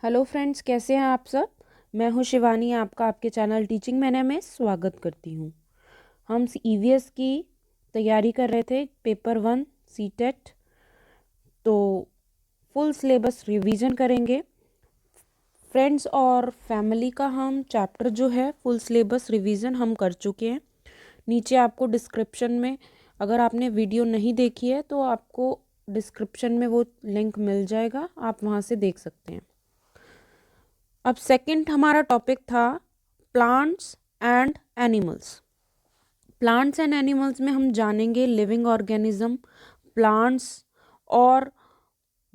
Hello friends, कैसे हैं आप सब। मैं हूं शिवानी, आपका आपके चैनल टीचिंग मैंने में स्वागत करती हूं। हम ईवीएस की तैयारी कर रहे थे, पेपर 1 सीटेट। तो फुल सिलेबस रिवीजन करेंगे फ्रेंड्स और फैमिली का। हम चैप्टर जो है फुल सिलेबस रिवीजन हम कर चुके हैं। नीचे आपको डिस्क्रिप्शन में, अगर आपने वीडियो नहीं देखी है तो आपको डिस्क्रिप्शन में वो लिंक मिल जाएगा, आप वहाँ से देख सकते हैं। अब सेकंड हमारा टॉपिक था plants and animals. Plants and animals में हम जानेंगे लिविंग ऑर्गेनिज्म, प्लांट्स और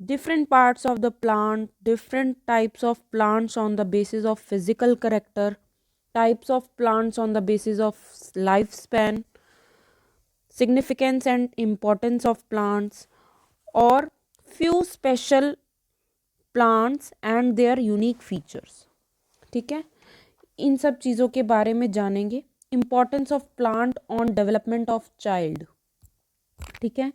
different parts of the plant, different types of plants on the basis of physical character, types of plants on the basis of lifespan, significance and importance of plants, और few special plants and their unique features। ठीक है, इन सब चीज़ों के बारे में जानेंगे। Importance of plant on development of child. ठीक है,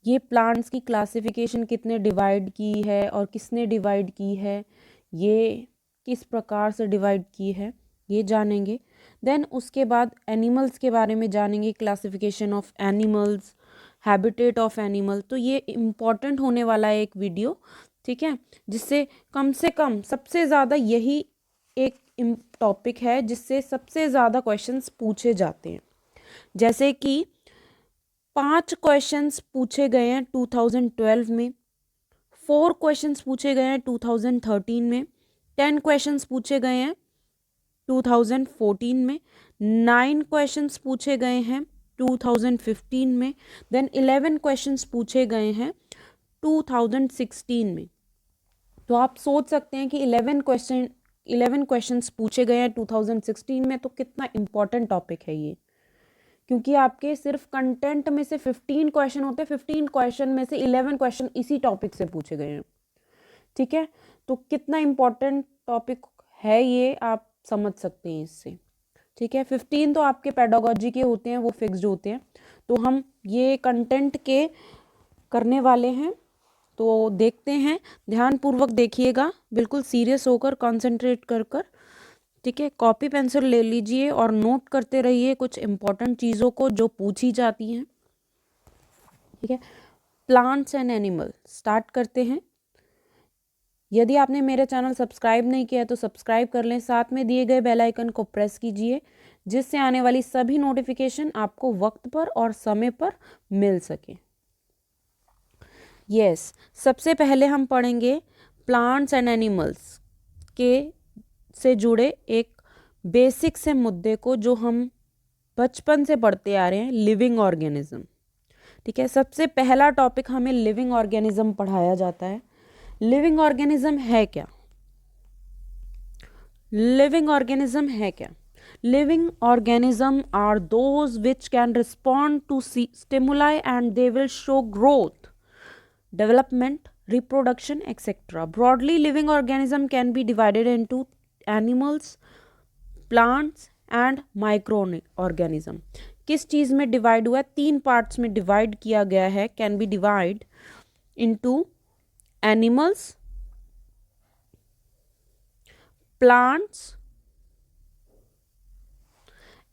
ये प्लांट्स की क्लासिफिकेशन कितने डिवाइड की है और किसने डिवाइड की है, ये किस प्रकार से डिवाइड की है, ये जानेंगे। देन उसके बाद एनिमल्स के बारे में जानेंगे, classification of animals, habitat of animal. तो ये इम्पॉर्टेंट होने वाला है एक वीडियो, ठीक है, जिससे कम से कम सबसे ज़्यादा यही एक टॉपिक है जिससे सबसे ज़्यादा क्वेश्चंस पूछे जाते हैं। जैसे कि 5 क्वेश्चंस पूछे गए हैं 2012 में, 4 क्वेश्चंस पूछे गए हैं 2013 में, 10 क्वेश्चंस पूछे गए हैं 2014 में, 9 क्वेश्चंस पूछे गए हैं 2015 में, देन 11 क्वेश्चंस पूछे गए हैं 2016 में। तो आप सोच सकते हैं कि 11 क्वेश्चंस पूछे गए हैं 2016 में, तो कितना इम्पोर्टेंट टॉपिक है ये। क्योंकि आपके सिर्फ कंटेंट में से 15 क्वेश्चन होते हैं, 15 क्वेश्चन में से 11 क्वेश्चन इसी टॉपिक से पूछे गए हैं। ठीक है, तो कितना इम्पोर्टेंट टॉपिक है ये आप समझ सकते हैं इससे। ठीक है, 15 तो आपके पेडागोजी के होते हैं, वो फिक्स्ड होते हैं। तो हम ये कंटेंट के करने वाले हैं, तो देखते हैं, ध्यानपूर्वक देखिएगा, बिल्कुल सीरियस होकर, कंसंट्रेट कर कर। ठीक है, कॉपी पेंसिल ले लीजिए और नोट करते रहिए कुछ इंपॉर्टेंट चीज़ों को जो पूछी जाती हैं। ठीक है, प्लांट्स एंड एनिमल स्टार्ट करते हैं। यदि आपने मेरे चैनल सब्सक्राइब नहीं किया है तो सब्सक्राइब कर लें, साथ में दिए गए बेल आइकन को प्रेस कीजिए, जिससे आने वाली सभी नोटिफिकेशन आपको वक्त पर और समय पर मिल सके। यस, सबसे पहले हम पढ़ेंगे प्लांट्स एंड एनिमल्स के से जुड़े एक बेसिक से मुद्दे को जो हम बचपन से पढ़ते आ रहे हैं, लिविंग ऑर्गेनिज्म। ठीक है, सबसे पहला टॉपिक हमें लिविंग ऑर्गेनिज्म पढ़ाया जाता है। लिविंग ऑर्गेनिज्म है क्या? लिविंग ऑर्गेनिज्म है क्या? Living organism are those which can respond to stimuli and they will show growth, development, reproduction, etc. Broadly, living organism can be divided into animals, plants and microorganism. किस चीज़ में divide हुआ है? 3 parts में divide किया गया है। Can be divide into animals, plants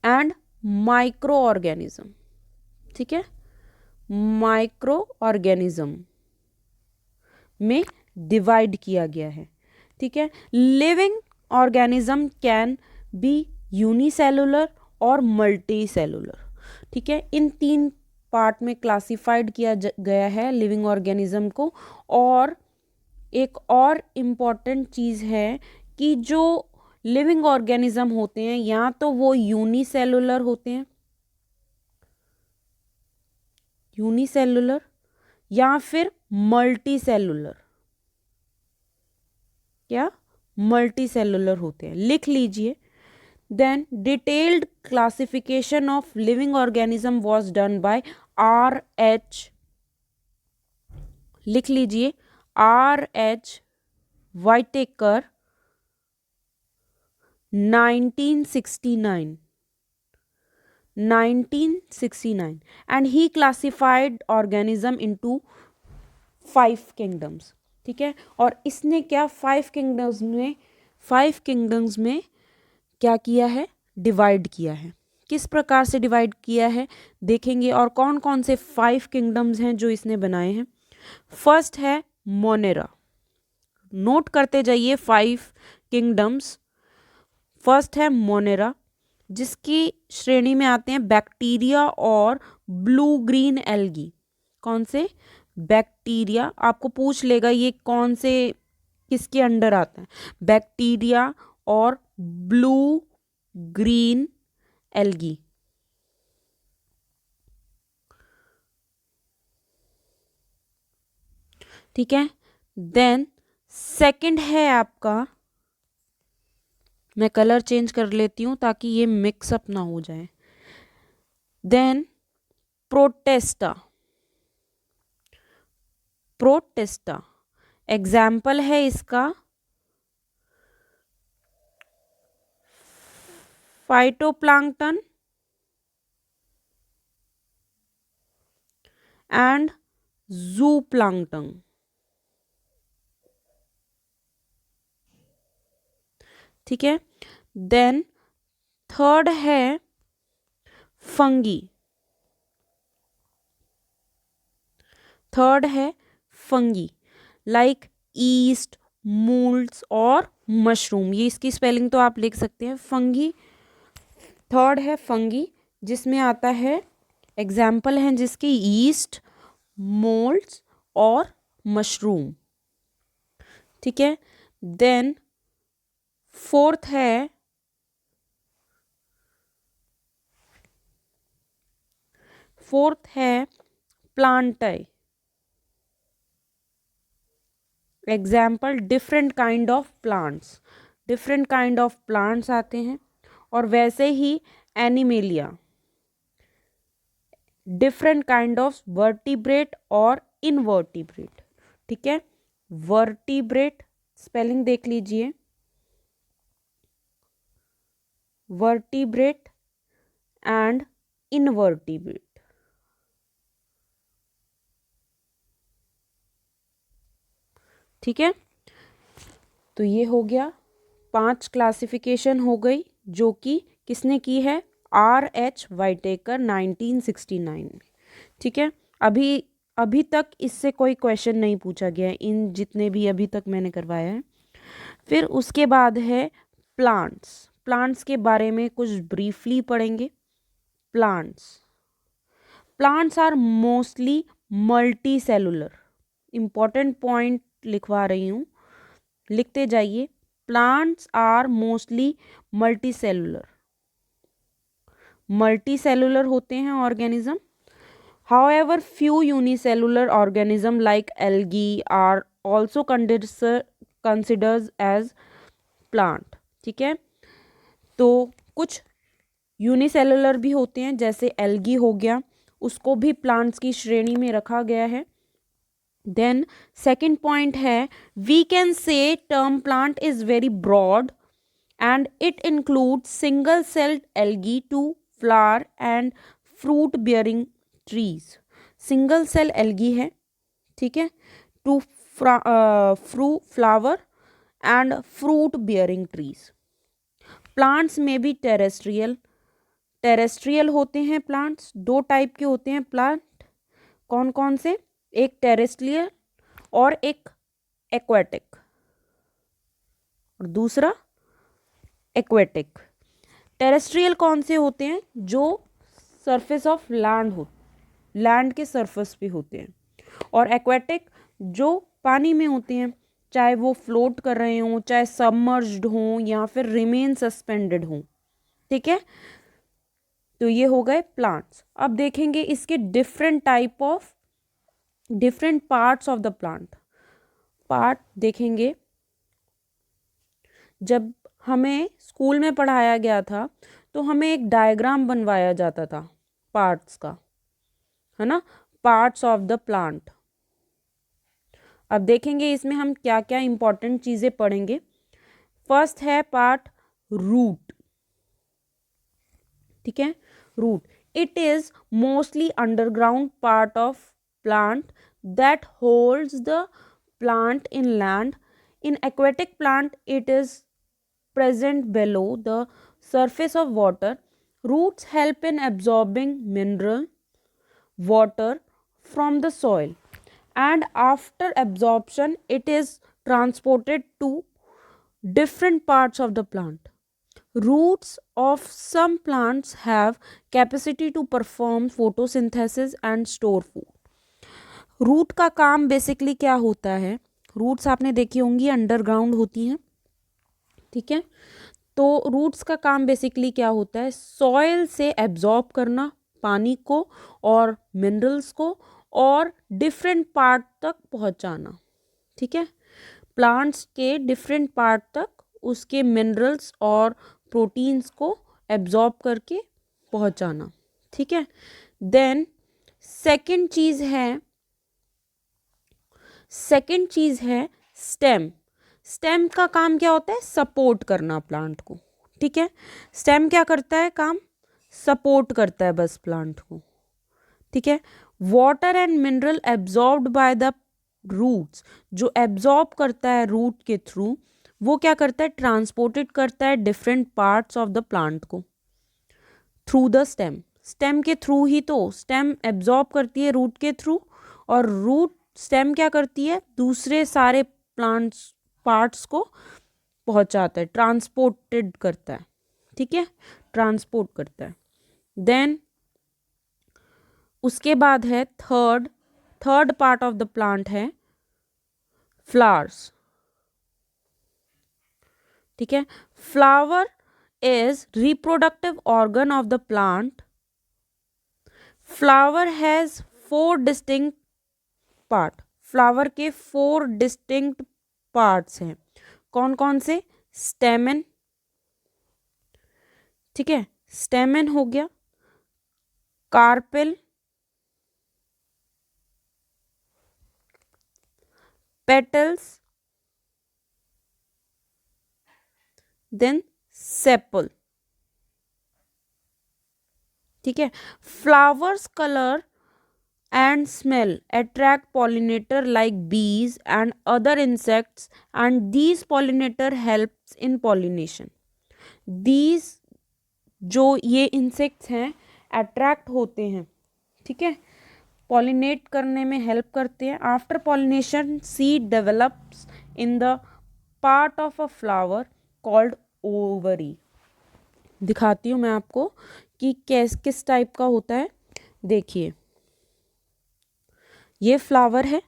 and micro organism. ठीक है, माइक्रो ऑर्गेनिज्म में डिवाइड किया गया है। ठीक है, living organism can be unicellular और मल्टी सेलुलर। ठीक है, इन 3 पार्ट में क्लासिफाइड किया गया है लिविंग ऑर्गेनिज्म को। और एक और इम्पॉर्टेंट चीज़ है कि जो लिविंग ऑर्गेनिज्म होते हैं या तो वो यूनिसेलुलर होते हैं, यूनिसेलुलर, या फिर मल्टी सेलुलर। क्या? मल्टी सेलुलर होते हैं। लिख लीजिए। Then detailed classification of living organism was done by R.H. लिख लीजिए, R.H. वाइटेकर 1969 and he classified organism into 5 kingdoms. ठीक है। और इसने क्या फाइव किंगडम्स में क्या किया है, डिवाइड किया है। किस प्रकार से डिवाइड किया है देखेंगे, और कौन कौन से 5 किंगडम्स हैं जो इसने बनाए हैं। फर्स्ट है मोनेरा, नोट करते जाइए 5 किंगडम्स। फर्स्ट है मोनेरा, जिसकी श्रेणी में आते हैं बैक्टीरिया और ब्लू ग्रीन एल्गी। कौन से? बैक्टीरिया। आपको पूछ लेगा ये कौन से किसके अंडर आता है, बैक्टीरिया और ब्लू ग्रीन एल्गी। ठीक है। देन सेकंड है आपका, मैं कलर चेंज कर लेती हूं ताकि ये मिक्सअप ना हो जाए। देन प्रोटेस्टा, प्रोटेस्टा एग्जाम्पल है इसका फाइटोप्लैंक्टन एंड जूप्लैंक्टन। ठीक है। देन थर्ड है फंगी, थर्ड है फंगी लाइक ईस्ट, मूल्स और मशरूम। ये इसकी स्पेलिंग तो आप लिख सकते हैं, फंगी। थर्ड है फंगी, जिसमें आता है एग्जाम्पल हैं जिसके ईस्ट, मोल्ड्स और मशरूम। ठीक है। देन फोर्थ है Plantae. Example different kind of plants, different kind of plants आते हैं। और वैसे ही Animalia, different kind of vertebrate और इनवर्टिब्रेट। ठीक है। वर्टिब्रेट स्पेलिंग देख लीजिए, वर्टिब्रेट एंड इनवर्टिब्रेट। ठीक है। तो ये हो गया 5 क्लासिफिकेशन हो गई, जो कि किसने की है, R.H. वाइटेकर 1969 में। ठीक है। अभी तक इससे कोई क्वेश्चन नहीं पूछा गया है, इन जितने भी अभी तक मैंने करवाया है। फिर उसके बाद है प्लांट्स। प्लांट्स के बारे में कुछ ब्रीफली पढ़ेंगे। Plants are mostly multicellular. Important point लिखवा रही हूँ, लिखते जाइए। Plants are mostly multicellular होते हैं organism. However, few unicellular organism like algae are also considered as plant। ठीक है। तो कुछ यूनिसेलुलर भी होते हैं, जैसे एल्गी हो गया, उसको भी प्लांट्स की श्रेणी में रखा गया है। देन सेकंड पॉइंट है, we can say term plant is very broad and it include single celled algae to flower and fruit bearing trees. Single cell algae है, ठीक है, to flower and fruit bearing trees. Plants में भी terrestrial होते हैं plants. 2 type के होते हैं प्लांट। कौन कौन से? एक टेरेस्ट्रियल और एक एक्वेटिक, और दूसरा एक्वेटिक। टेरेस्ट्रियल कौन से होते हैं? जो सरफेस ऑफ लैंड के सरफेस पे होते हैं। और एक्वेटिक जो पानी में होते हैं, चाहे वो फ्लोट कर रहे हों, चाहे सबमर्ज्ड हों, या फिर रिमेन सस्पेंडेड हों। ठीक है। तो ये हो गए प्लांट्स। अब देखेंगे इसके different parts of the part देखेंगे। जब हमें स्कूल में पढ़ाया गया था तो हमें एक डायग्राम बनवाया जाता था पार्ट्स का, है ना, पार्ट्स ऑफ द प्लांट। अब देखेंगे इसमें हम क्या क्या इंपॉर्टेंट चीजें पढ़ेंगे। फर्स्ट है पार्ट रूट। ठीक है। Root, it is mostly underground part of plant that holds the plant in land. In aquatic plant, it is present below the surface of water. Roots help in absorbing mineral water from the soil, and after absorption it is transported to different parts of the plant. Roots of some plants have capacity to perform photosynthesis and store food. Root का काम basically क्या होता है, roots आपने देखी होंगी underground होती हैं, ठीक है। तो रूट्स का काम बेसिकली क्या होता है, सॉइल से एब्जॉर्ब करना पानी को और मिनरल्स को और डिफरेंट पार्ट तक पहुंचाना, ठीक है। प्लांट्स के डिफरेंट पार्ट तक उसके मिनरल्स और प्रोटीन्स को एब्जॉर्ब करके पहुंचाना, ठीक है। देन सेकंड चीज़ है स्टेम। स्टेम का काम क्या होता है, सपोर्ट करना प्लांट को, ठीक है। स्टेम क्या करता है, काम सपोर्ट करता है बस प्लांट को, ठीक है। Water and mineral absorbed by the roots, जो एब्जॉर्ब करता है रूट के थ्रू, वो क्या करता है, ट्रांसपोर्टेड करता है different parts of the plant को थ्रू द स्टेम। स्टेम के थ्रू ही तो स्टेम एब्जॉर्ब करती है रूट के थ्रू, और रूट स्टेम क्या करती है, दूसरे सारे प्लांट्स पार्ट्स को पहुंचाता है, ट्रांसपोर्टेड करता है, ठीक है, ट्रांसपोर्ट करता है। देन उसके बाद है third part of the plant है फ्लावर्स, ठीक है। Flower is reproductive organ of the plant. Flower has 4 distinct part. Flower के 4 डिस्टिंक्ट पार्ट्स हैं, कौन कौन से, स्टेमन, ठीक है, स्टेमन हो गया, कार्पेल, पेटल्स, देन सेपल, ठीक है। Flowers colour and smell attract pollinator like bees and other insects, and these pollinator helps in pollination. These जो ये insects हैं attract होते हैं, ठीक है, pollinate करने में help करते हैं। After pollination, seed develops in the part of a flower called ovary. दिखाती हूँ मैं आपको कि किस टाइप का होता है, देखिए ये फ्लावर है,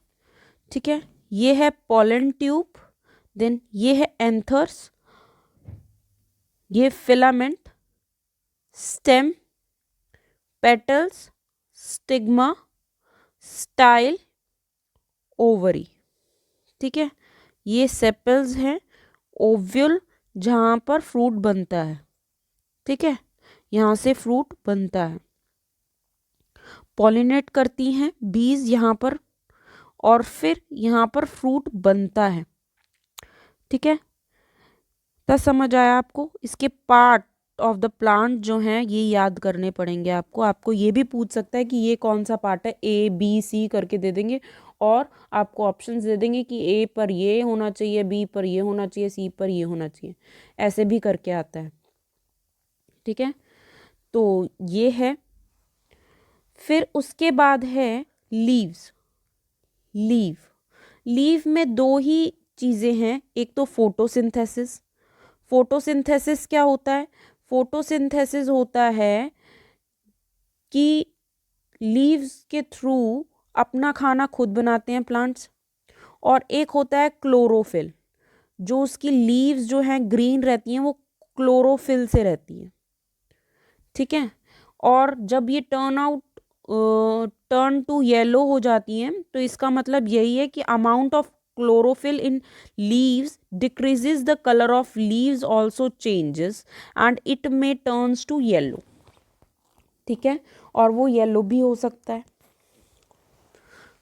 ठीक है, ये है पोलन ट्यूब, देन ये है एंथर्स, ये filament, stem, petals, stigma, style, ovary, ठीक है। ये सेपल्स हैं, ओव्यूल जहाँ पर फ्रूट बनता है, ठीक है, यहाँ से फ्रूट बनता है। पॉलिनेट करती हैं बीज यहाँ पर, और फिर यहाँ पर फ्रूट बनता है, ठीक है। तो समझ आया आपको। इसके पार्ट ऑफ द प्लांट जो हैं ये याद करने पड़ेंगे आपको। आपको ये भी पूछ सकता है कि ये कौन सा पार्ट है, ए बी सी करके दे देंगे, और आपको ऑप्शंस दे देंगे कि ए पर ये होना चाहिए, बी पर ये होना चाहिए, सी पर ये होना चाहिए, ऐसे भी करके आता है, ठीक है। तो ये है। फिर उसके बाद है लीव्स। लीव में 2 ही चीज़ें हैं, एक तो फोटोसिंथेसिस। फोटोसिंथेसिस क्या होता है, फोटोसिंथेसिस होता है कि लीव्स के थ्रू अपना खाना खुद बनाते हैं प्लांट्स, और एक होता है क्लोरोफिल, जो उसकी लीव्स जो हैं ग्रीन रहती हैं वो क्लोरोफिल से रहती हैं, ठीक है। और जब ये टर्न टू येलो हो जाती हैं तो इसका मतलब यही है कि amount of chlorophyll in leaves decreases, the colour of leaves also changes and it may turns to yellow, ठीक है। और वो येलो भी हो सकता है,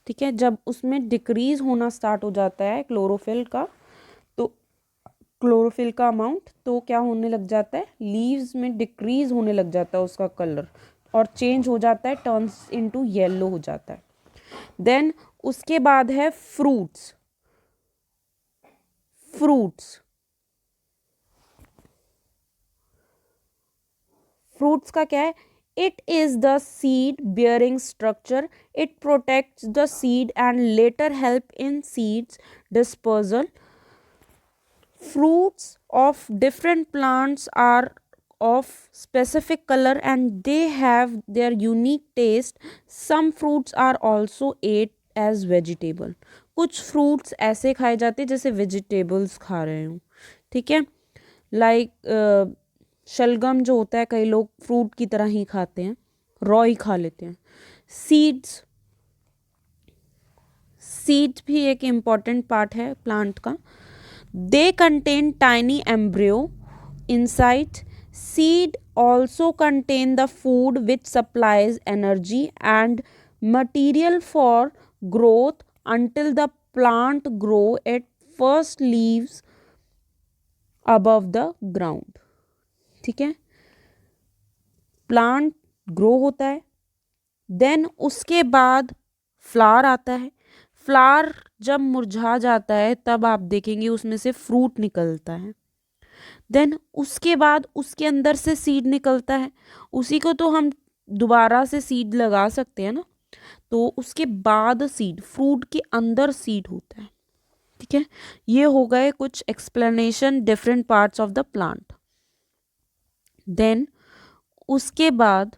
ठीक है। जब उसमें डिक्रीज होना स्टार्ट हो जाता है क्लोरोफिल का, तो क्लोरोफिल का अमाउंट, तो क्या होने लग जाता है, लीव्स में डिक्रीज होने लग जाता है उसका कलर, और चेंज हो जाता है, टर्न्स इनटू येलो हो जाता है। देन उसके बाद है फ्रूट्स। फ्रूट्स, फ्रूट्स का क्या है, it is the seed bearing structure, it protects the seed and later help in seeds dispersal. Fruits of different plants are of specific color and they have their unique taste. Some fruits are also ate as vegetable. कुछ fruits ऐसे खाए जाते हैं जैसे vegetables खा रहे हो, ठीक है. लाइक शलगम जो होता है कई लोग फ्रूट की तरह ही खाते हैं, रॉ ही खा लेते हैं. सीड्स, सीड्स भी एक इम्पॉर्टेंट पार्ट है प्लांट का. They contain tiny embryo inside. Seed also contain the food which supplies energy and material for growth until the plant grow at first leaves above the ground. ठीक है, plant grow होता है, then उसके बाद flower आता है. Flower जब मुरझा जाता है तब आप देखेंगे उसमें से फ्रूट निकलता है. देन उसके बाद उसके अंदर से सीड निकलता है, उसी को तो हम दोबारा से सीड लगा सकते हैं ना. तो उसके बाद सीड, फ्रूट के अंदर सीड होता है. ठीक है, ये हो गए कुछ explanation different parts of the plant. Then उसके बाद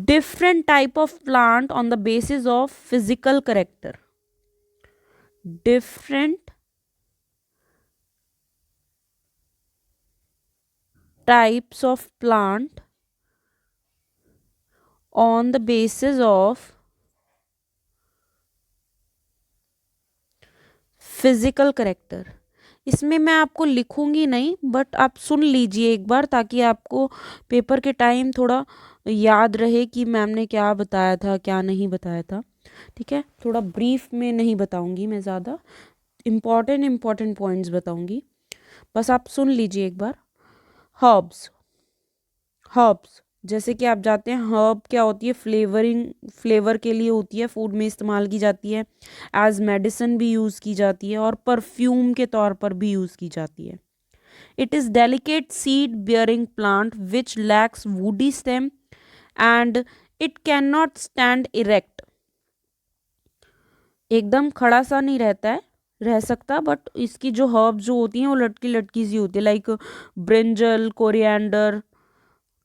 different type of plant on the basis of physical character. Different types of plant on the basis of physical character. इसमें मैं आपको लिखूंगी नहीं, बट आप सुन लीजिए एक बार ताकि आपको पेपर के टाइम थोड़ा याद रहे कि मैम ने क्या बताया था क्या नहीं बताया था. ठीक है, थोड़ा ब्रीफ में नहीं बताऊंगी मैं, ज़्यादा इम्पॉर्टेंट पॉइंट्स बताऊंगी, बस आप सुन लीजिए एक बार. हर्ब्स, हर्ब्स जैसे कि आप जाते हैं, हर्ब क्या होती है, फ्लेवर के लिए होती है, फूड में इस्तेमाल की जाती है, एज मेडिसिन भी यूज़ की जाती है और परफ्यूम के तौर पर भी यूज़ की जाती है. It is delicate seed bearing plant which lakhs woody stem and it can not stand erect. एकदम खड़ा सा नहीं रहता है, रह सकता, बट इसकी जो हर्ब जो होती हैं वो लटकी लटकी सी होती है, लाइक ब्रिंजल, कोरिएंडर,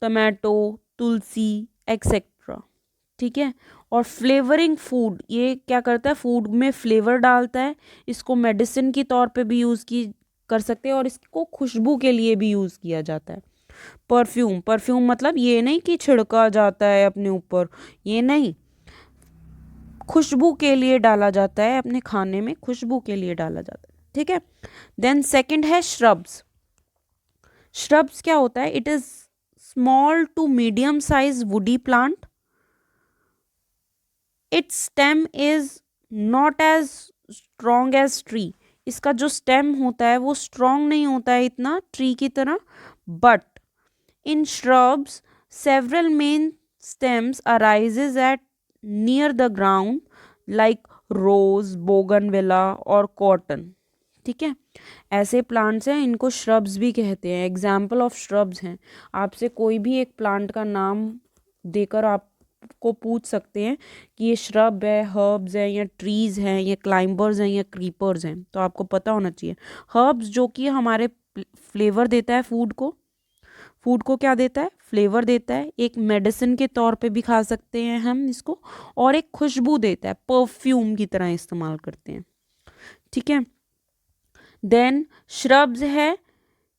टमाटो, तुलसी एक्सेट्रा. ठीक है, और फ्लेवरिंग फूड, ये क्या करता है, फूड में फ्लेवर डालता है. इसको मेडिसिन के तौर पे भी यूज़ की कर सकते हैं और इसको खुशबू के लिए भी यूज़ किया जाता है. परफ्यूम, परफ्यूम मतलब ये नहीं कि छिड़का जाता है अपने ऊपर, ये नहीं, खुशबू के लिए डाला जाता है, अपने खाने में खुशबू के लिए डाला जाता है. ठीक है, देन सेकंड है श्रब्स. श्रब्स क्या होता है, it is small to medium size woody plant. Its stem is not as strong as tree. इसका जो स्टेम होता है वो स्ट्रॉन्ग नहीं होता है इतना ट्री की तरह, but in shrubs several main stems arises at near the ground like rose, bougainvillea और कॉटन. ठीक है, ऐसे प्लांट्स हैं, इनको श्रब्स भी कहते हैं. एग्जाम्पल ऑफ श्रब्स हैं, आपसे कोई भी एक प्लांट का नाम देकर आपको पूछ सकते हैं कि ये श्रब है, हर्ब्स हैं या ट्रीज हैं या क्लाइंबर्स हैं या क्रीपर्स हैं, तो आपको पता होना चाहिए. हर्ब्स जो कि हमारे फ्लेवर देता है फूड को, फूड को क्या देता है, फ्लेवर देता है, एक मेडिसिन के तौर पे भी खा सकते हैं हम इसको, और एक खुशबू देता है, परफ्यूम की तरह इस्तेमाल करते हैं. ठीक है, देन श्रब्स है,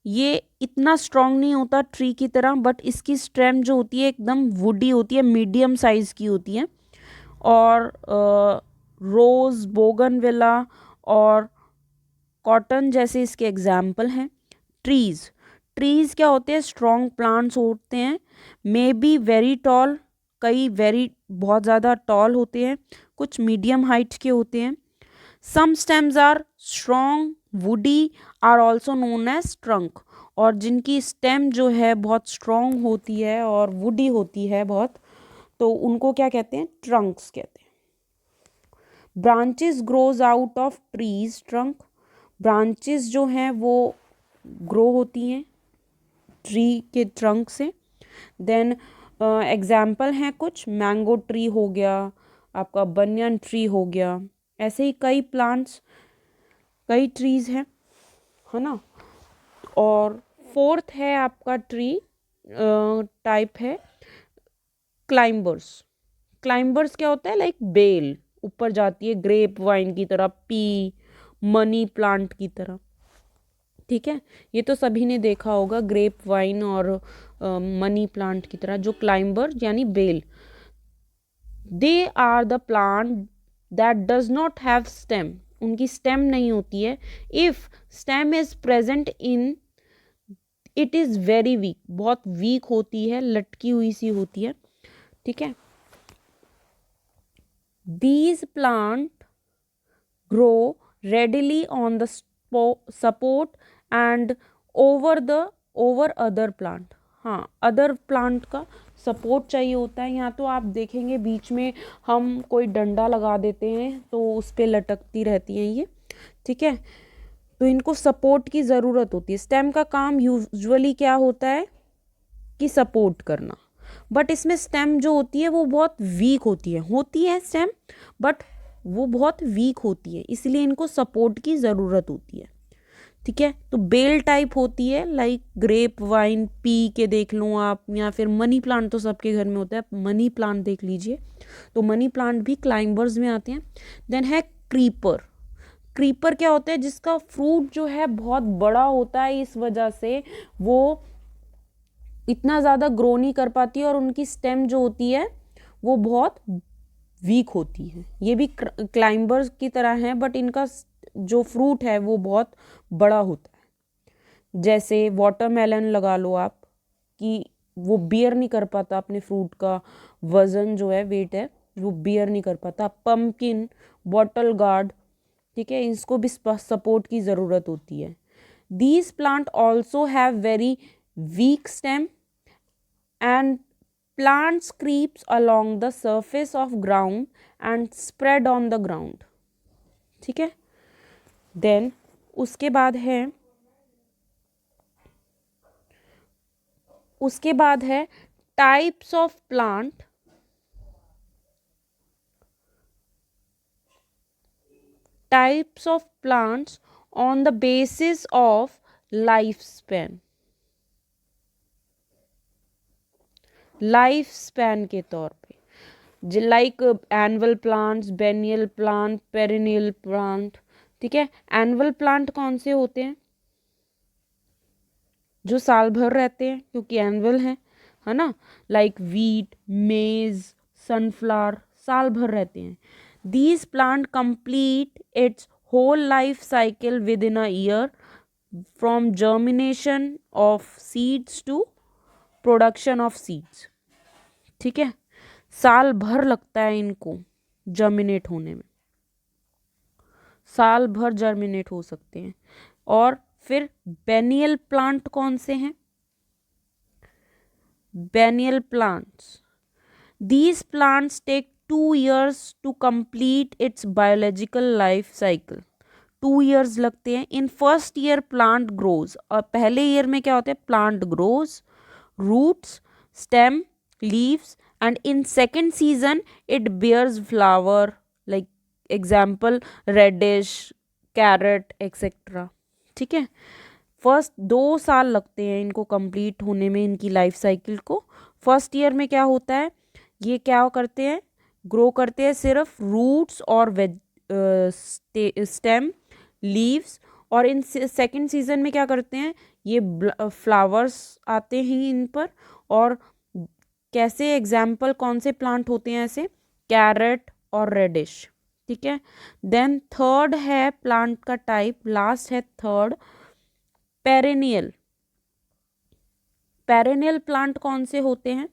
ये इतना स्ट्रॉन्ग नहीं होता ट्री की तरह, बट इसकी स्टेम जो होती है एकदम वुडी होती है, मीडियम साइज की होती है. और रोज, बोगनविला और कॉटन जैसे इसके एग्जाम्पल हैं. ट्रीज, ट्रीज क्या होते हैं, स्ट्रॉन्ग प्लांट्स होते हैं, मे बी वेरी टॉल, कई वेरी बहुत ज़्यादा टॉल होते हैं, कुछ मीडियम हाइट के होते हैं. Some stems are strong woody are also known as trunk. और जिनकी स्टेम जो है बहुत स्ट्रॉन्ग होती है और वुडी होती है बहुत, तो उनको क्या कहते हैं, ट्रंक्स कहते हैं. Branches grows out of trees trunk. Branches जो हैं वो ग्रो होती हैं ट्री के ट्रंक से। देन एग्जाम्पल हैं कुछ, मैंगो ट्री हो गया, आपका बनियन ट्री हो गया, ऐसे ही कई प्लांट्स, कई ट्रीज हैं, है ना। और फोर्थ है आपका ट्री टाइप है क्लाइंबर्स। क्लाइंबर्स क्या होता है, लाइक बेल ऊपर जाती है, ग्रेप वाइन की तरह, पी, मनी प्लांट की तरह, ठीक है। ये तो सभी ने देखा होगा, ग्रेप वाइन और मनी प्लांट की तरह, जो क्लाइंबर यानी बेल। They are the plant that does not have stem, उनकी स्टेम नहीं होती है। If stem is present in, it is very weak, बहुत वीक होती है, लटकी हुई सी होती है, ठीक है। These plant grow readily on the support and over other plant. हाँ, अदर प्लांट का सपोर्ट चाहिए होता है। यहाँ तो आप देखेंगे बीच में हम कोई डंडा लगा देते हैं तो उस पे लटकती रहती हैं ये, ठीक है। तो इनको सपोर्ट की ज़रूरत होती है। स्टेम का काम यूजुअली क्या होता है कि सपोर्ट करना, बट इसमें स्टेम जो होती है वो बहुत वीक होती है स्टेम, बट वो बहुत वीक होती है, इसलिए इनको सपोर्ट की ज़रूरत होती है, ठीक है। तो बेल टाइप होती है, लाइक ग्रेप वाइन, पी के देख लो आप, या फिर मनी प्लांट तो सबके घर में होता है, मनी प्लांट देख लीजिए, तो मनी प्लांट भी क्लाइंबर्स में आते हैं। देन है क्रीपर। क्रीपर क्या होता है, जिसका फ्रूट जो है बहुत बड़ा होता है, इस वजह से वो इतना ज़्यादा ग्रो नहीं कर पाती है, और उनकी स्टेम जो होती है वो बहुत वीक होती है। ये भी क्लाइंबर्स की तरह हैं, बट इनका जो फ्रूट है वो बहुत बड़ा होता है। जैसे वाटरमेलन लगा लो आप, कि वो बियर नहीं कर पाता अपने फ्रूट का वज़न जो है, वेट है, वो बियर नहीं कर पाता। पम्पकिन, बॉटल गार्ड, ठीक है, इसको भी सपोर्ट की ज़रूरत होती है। These plant also have very weak stem and plants creeps along the surface of ground and spread on the ground, ठीक है। देन उसके बाद है types of plant. Types of plants on the basis of life span. Life span के तौर पे, like annual plants, biennial plant, perennial plant, ठीक है। एनुअल प्लांट कौन से होते हैं, जो साल भर रहते हैं, क्योंकि एनुअल है ना, लाइक वीट, मेज, सनफ्लावर, साल भर रहते हैं। These plant complete its whole life cycle within a year, from germination of seeds to production of seeds, ठीक है। साल भर लगता है इनको जर्मिनेट होने में, साल भर जर्मिनेट हो सकते हैं। और फिर बेनियल प्लांट कौन से हैं, biennial plants, these plants take 2 years to complete its biological life cycle. 2 years लगते हैं। In first year plant grows, और पहले ईयर में क्या होता है, plant grows, roots, stem, leaves, and in second season it bears flower, like example radish, carrot, etc, ठीक है। फर्स्ट 2 साल लगते हैं इनको कंप्लीट होने में, इनकी लाइफ साइकिल को। फर्स्ट ईयर में क्या होता है, ये क्या करते हैं, ग्रो करते हैं सिर्फ रूट्स और स्टेम, लीव्स, और इन सेकेंड सीजन में क्या करते हैं, ये फ्लावर्स आते हैं इन पर। और कैसे, एग्जाम्पल कौन से प्लांट होते हैं ऐसे, कैरेट और रेडिश, ठीक है। देन थर्ड है प्लांट का टाइप, लास्ट है थर्ड, पेरेनियल। पेरेनियल प्लांट कौन से होते हैं,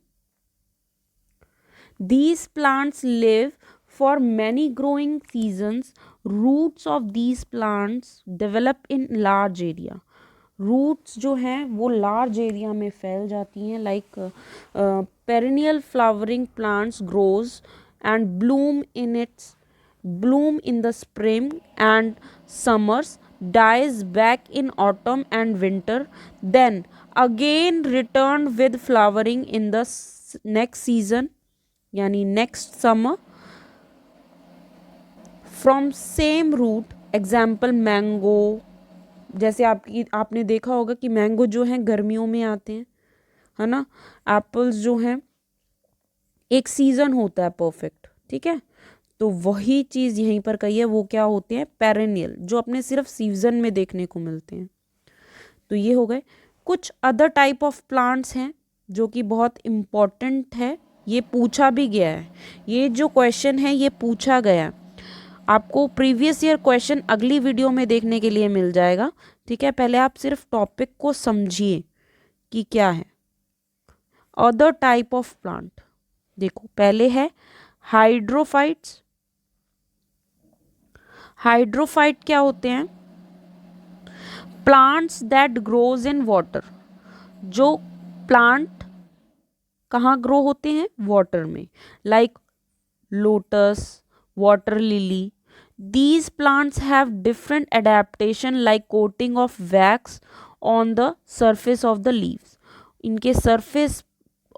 these plants live for many growing seasons, roots of these plants develop in large area. Roots जो हैं वो लार्ज एरिया में फैल जाती हैं, like perennial flowering plants grows and bloom in the spring and summers, dies back in autumn and winter, then again return with flowering in the next season, यानी next summer, from same root, example mango। जैसे आपने देखा होगा कि mango जो हैं गर्मियों में आते हैं, है ना। एप्पल्स जो हैं एक सीजन होता है परफेक्ट, ठीक है। तो वही चीज़ यहीं पर कही है, वो क्या होते हैं, पेरेनियल, जो अपने सिर्फ सीजन में देखने को मिलते हैं। तो ये हो गए कुछ अदर टाइप ऑफ प्लांट्स हैं जो कि बहुत इम्पॉर्टेंट है, ये पूछा भी गया है, ये जो क्वेश्चन है ये पूछा गया है। आपको प्रीवियस ईयर क्वेश्चन अगली वीडियो में देखने के लिए मिल जाएगा, ठीक है। पहले आप सिर्फ टॉपिक को समझिए कि क्या है अदर टाइप ऑफ प्लांट। देखो पहले है हाइड्रोफाइट्स। हाइड्रोफाइट क्या होते हैं, plants that grows in water. जो प्लांट कहाँ ग्रो होते हैं, वाटर में, like lotus, water lily. These plants have different adaptation like coating of wax on the surface of the leaves. इनके surface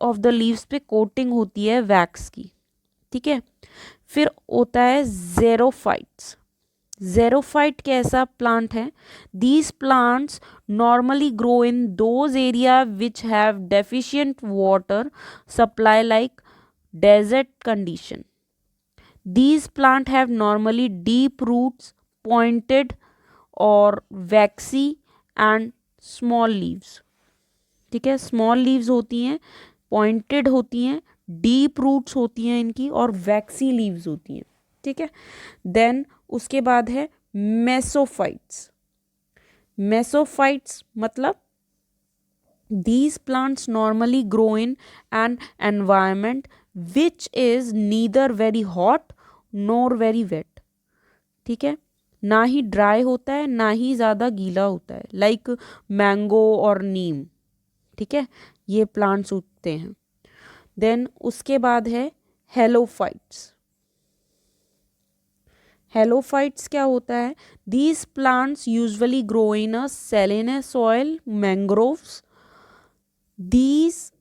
of the leaves पे coating होती है wax की, ठीक है। फिर होता है xerophytes। xerophyte कैसा प्लांट है, these plants normally grow in those area which have deficient water supply like desert condition. These plants have normally deep roots, pointed or waxy and small leaves, ठीक है। स्मॉल लीव्स होती हैं, pointed होती हैं, deep roots होती हैं इनकी, और वैक्सी लीव्स होती हैं, ठीक है। देन उसके बाद है मेसोफाइट्स। मेसोफाइट्स मतलब these plants normally grow in an environment which is neither very hot nor very wet, ठीक है। ना ही ड्राई होता है ना ही ज़्यादा गीला होता है, लाइक मैंगो और नीम, ठीक है, ये प्लांट्स उगते हैं। देन उसके बाद है हेलोफाइट्स। हेलोफाइट्स क्या होता है, these plants usually grow in a saline soil, mangroves. These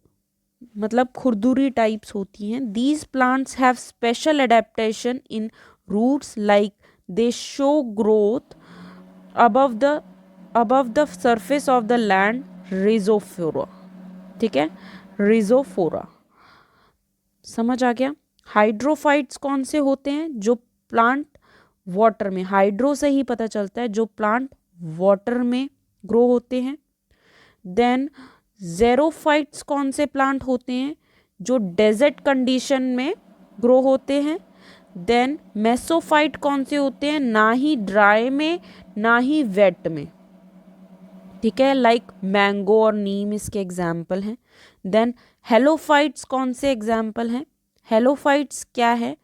मतलब खुरदुरी टाइप्स होती हैं। These plants have special adaptation in roots like they show growth above the surface of the land, rhizophora, ठीक है, rhizophora। समझ आ गया। हाइड्रोफाइट्स कौन से होते हैं, जो प्लांट वाटर में, हाइड्रो से ही पता चलता है, जो प्लांट वाटर में ग्रो होते हैं। देन ज़ेरोफाइट्स कौन से प्लांट होते हैं, जो डेजर्ट कंडीशन में ग्रो होते हैं। देन मेसोफाइट कौन से होते हैं, ना ही ड्राई में ना ही वेट में, ठीक है, लाइक मैंगो और नीम इसके एग्जाम्पल हैं। देन हेलोफाइट्स कौन से एग्जाम्पल हैं, हेलोफाइट्स क्या है,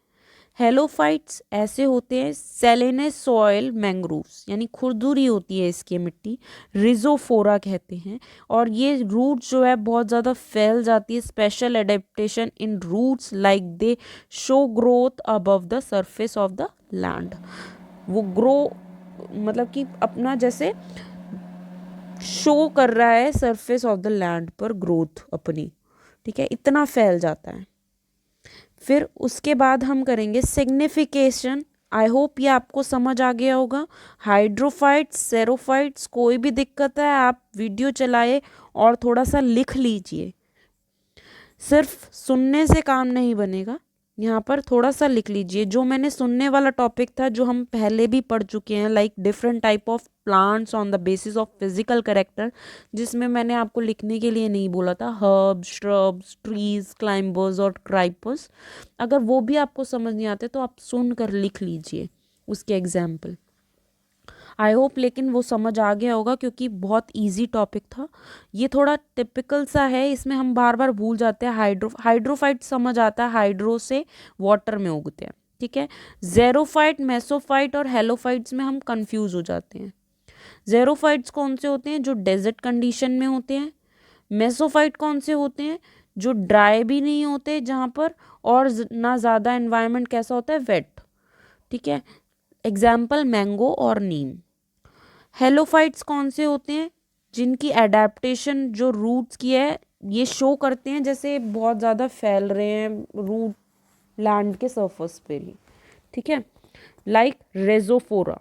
हेलोफाइट्स ऐसे होते हैं सेलेनस सॉइल मैंग्रोव्स, यानी खुरदुरी होती है इसकी मिट्टी, रिजोफोरा कहते हैं। और ये रूट जो है बहुत ज़्यादा फैल जाती है, special adaptation in roots like they show growth above the surface of the land. वो ग्रो मतलब कि अपना जैसे शो कर रहा है सरफेस ऑफ द लैंड पर ग्रोथ अपनी, ठीक है, इतना फैल जाता है। फिर उसके बाद हम करेंगे सिग्निफिकेशन। आई होप ये आपको समझ आ गया होगा। हाइड्रोफाइट्स, सेरोफाइट्स, कोई भी दिक्कत है आप वीडियो चलाए और थोड़ा सा लिख लीजिए, सिर्फ सुनने से काम नहीं बनेगा, यहाँ पर थोड़ा सा लिख लीजिए। जो मैंने सुनने वाला टॉपिक था जो हम पहले भी पढ़ चुके हैं, like different type of plants on the basis of physical character, जिसमें मैंने आपको लिखने के लिए नहीं बोला था, हर्ब्स, श्रब्स, ट्रीज, क्लाइंबर्स और क्राइपर्स। अगर वो भी आपको समझ नहीं आते तो आप सुन कर लिख लीजिए उसके एग्जाम्पल। आई होप लेकिन वो समझ आ गया होगा, क्योंकि बहुत इजी टॉपिक था। ये थोड़ा टिपिकल सा है, इसमें हम बार बार भूल जाते हैं। हाइड्रोफाइट समझ आता है, हाइड्रो से वाटर में उगते हैं, ठीक है। ज़ेरोफाइट, मेसोफाइट और हेलोफाइट्स में हम कंफ्यूज हो जाते हैं। ज़ेरोफाइट्स कौन से होते हैं, जो डेजर्ट कंडीशन में होते हैं। मेसोफाइट कौन से होते हैं, जो ड्राई भी नहीं होते जहाँ पर, और ना ज़्यादा एनवायरनमेंट कैसा होता है, वेट, ठीक है। एग्जाम्पल मैंगो और नीम। हेलोफाइट्स कौन से होते हैं? जिनकी एडेप्टेशन जो रूट्स की है ये शो करते हैं जैसे बहुत ज़्यादा फैल रहे हैं रूट लैंड के सरफेस पे ही, ठीक है, लाइक रेजोफोरा,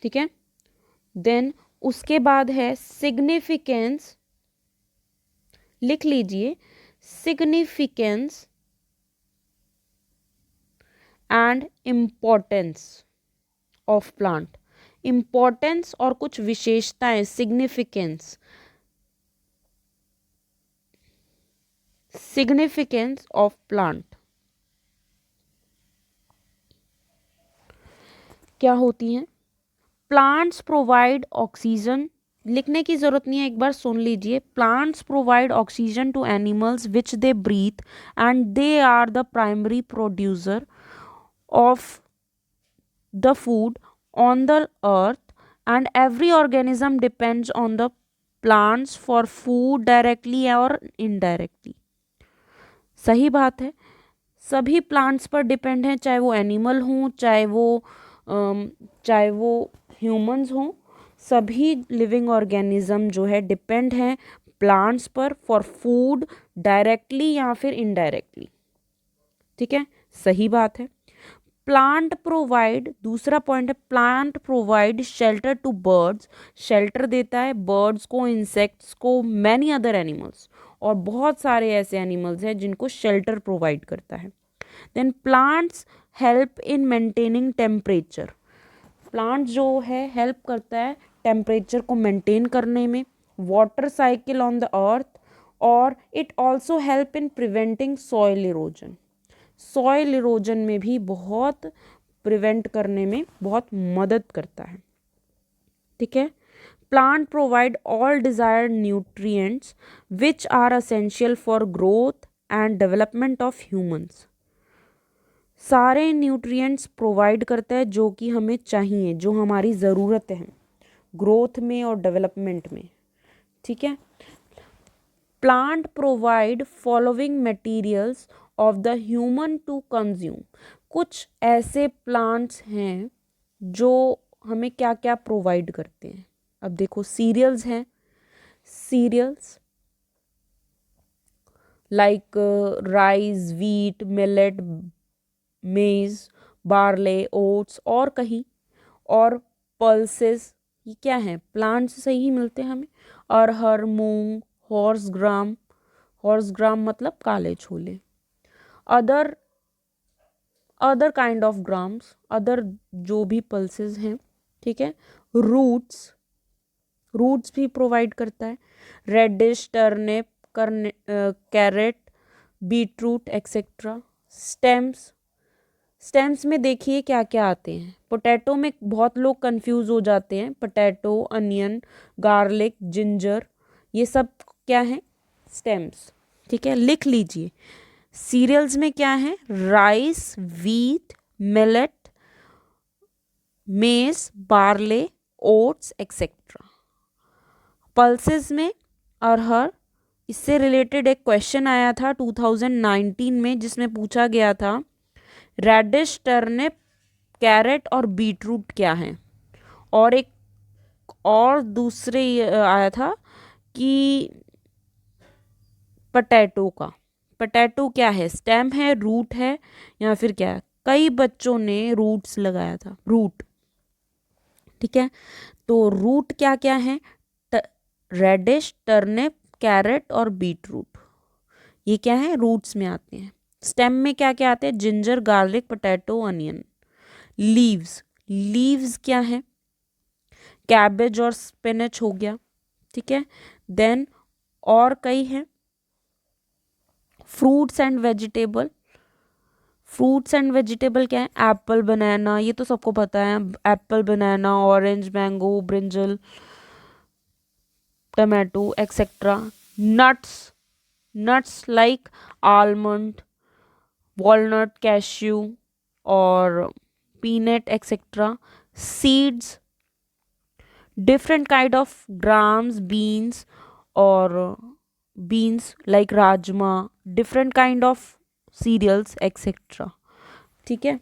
ठीक है। देन उसके बाद है सिग्निफिकेंस, लिख लीजिए, significance and importance of plant. Importance और कुछ विशेषताएं, सिग्निफिकेंस, सिग्निफिकेंस ऑफ प्लांट क्या होती हैं? प्लांट्स प्रोवाइड ऑक्सीजन, लिखने की जरूरत नहीं है, एक बार सुन लीजिए। Plants provide oxygen to animals which they breathe and they are the primary producer of the food on the earth and every organism depends on the plants for food directly or indirectly। सही बात है, सभी plants पर depend हैं, चाहे वो animal हों, चाहे वो ह्यूमंस हों, सभी लिविंग ऑर्गेनिज्म जो है डिपेंड हैं प्लांट्स पर फॉर फूड, डायरेक्टली या फिर इनडायरेक्टली, ठीक है, सही बात है। प्लांट प्रोवाइड, दूसरा पॉइंट है, plant provide shelter to birds, shelter देता है बर्ड्स को, इंसेक्ट्स को, मैनी अदर एनिमल्स, और बहुत सारे ऐसे एनिमल्स हैं जिनको शेल्टर प्रोवाइड करता है। Then plants help in maintaining temperature, plant जो है हेल्प करता है टेम्परेचर को मेंटेन करने में, water cycle on the earth, और it also help in preventing soil erosion, soil erosion में भी बहुत प्रिवेंट करने में बहुत मदद करता है, ठीक है। Plant provide all desired nutrients which are essential for growth and development of humans, सारे न्यूट्रिएंट्स प्रोवाइड करता है जो कि हमें चाहिए, जो हमारी ज़रूरत है ग्रोथ में और डेवलपमेंट में, ठीक है। Plant provide following materials of the human to consume, कुछ ऐसे प्लांट्स हैं जो हमें क्या क्या प्रोवाइड करते हैं। अब देखो सीरियल्स हैं, cereals like rice, wheat, millet, maize, barley, oats और कहीं और पल्सेस, ये क्या है, प्लांट्स से ही मिलते हैं हमें। अरहर, मूंग, हॉर्स ग्राम मतलब काले chole, other other kind of grams, other जो भी पल्सेस हैं, ठीक है। रूट्स, रूट्स भी प्रोवाइड करता है, radish, turnip, carrot, beetroot etcetera. Stems, stems में देखिए क्या क्या आते हैं, पोटैटो में बहुत लोग कंफ्यूज हो जाते हैं, पोटैटो, अनियन, गार्लिक, जिंजर, ये सब क्या है, स्टेम्स, ठीक है, लिख लीजिए। सीरियल्स में क्या है, rice, wheat, millet, maize, barley, oats etcetera. Pulses में अरहर, इससे रिलेटेड एक क्वेश्चन आया था 2019 में जिसमें पूछा गया था रेडिश, टर्निप, कैरेट और बीटरूट क्या है, और एक और दूसरे आया था कि पोटैटो का, पोटैटो क्या है, स्टेम है, रूट है या फिर क्या है, कई बच्चों ने रूट्स लगाया था, रूट, ठीक है। तो रूट क्या क्या है, रेडिश, टर्निप, कैरेट और बीटरूट, ये क्या है, रूट्स में आते हैं। स्टेम में क्या क्या आते हैं, ginger, garlic, potato, onion. Leaves, leaves क्या है, कैबेज और स्पिनच हो गया, ठीक है। देन और कई हैं, fruits and vegetable, fruits and vegetable क्या है, एप्पल, बनाना, ये तो सबको पता है, apple, banana, orange, mango, brinjal, tomato etcetera. Nuts, nuts like almond, walnut, cashew और peanut etcetera. Seeds, different kind of grams, beans or beans like rajma, different kind of cereals etc, ठीक है।